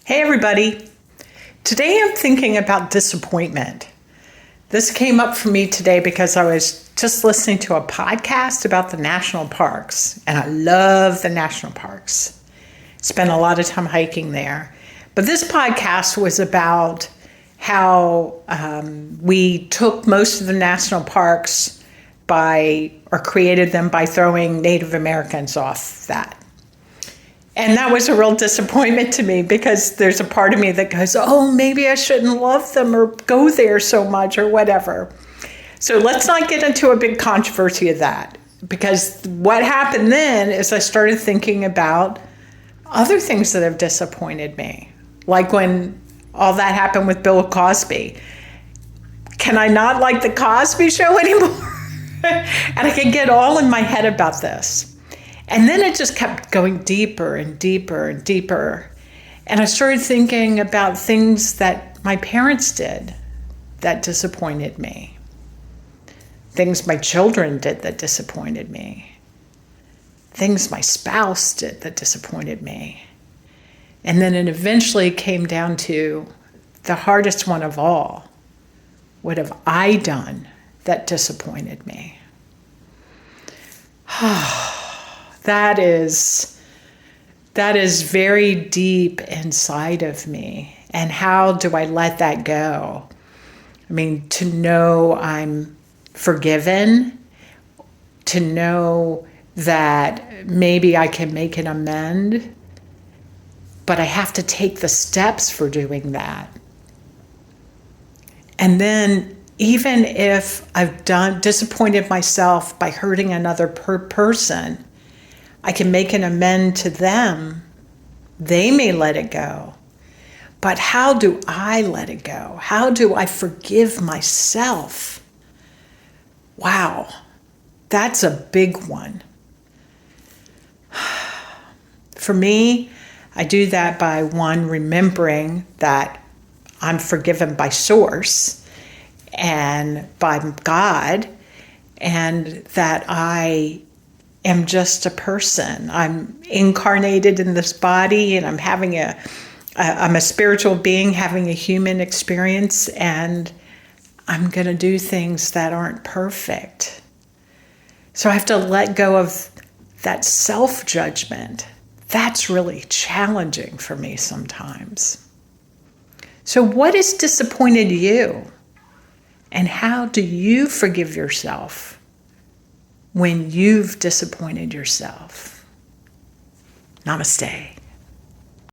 Hey everybody. Today I'm thinking about disappointment. This came up for me today because I was just listening to a podcast about the national parks, and I love the national parks. Spent a lot of time hiking there. But this podcast was about how we took most of the national parks created them by throwing Native Americans off that. And that was a real disappointment to me because there's a part of me that goes, oh, maybe I shouldn't love them or go there so much or whatever. So let's not get into a big controversy of that, because what happened then is I started thinking about other things that have disappointed me. Like when all that happened with Bill Cosby. Can I not like the Cosby Show anymore? And I can get all in my head about this. And then it just kept going deeper and deeper and deeper. And I started thinking about things that my parents did that disappointed me. Things my children did that disappointed me. Things my spouse did that disappointed me. And then it eventually came down to the hardest one of all. What have I done that disappointed me? That is very deep inside of me. And how do I let that go? I mean, to know I'm forgiven, to know that maybe I can make an amend, but I have to take the steps for doing that. And then even if I've disappointed myself by hurting another person, I can make an amend to them. They may let it go. But how do I let it go? How do I forgive myself? Wow, that's a big one. For me, I do that by one, remembering that I'm forgiven by Source and by God, and that I am just a person. I'm incarnated in this body, and I'm a spiritual being having a human experience, and I'm going to do things that aren't perfect. So I have to let go of that self-judgment. That's really challenging for me sometimes. So what has disappointed you? And how do you forgive yourself when you've disappointed yourself? Namaste.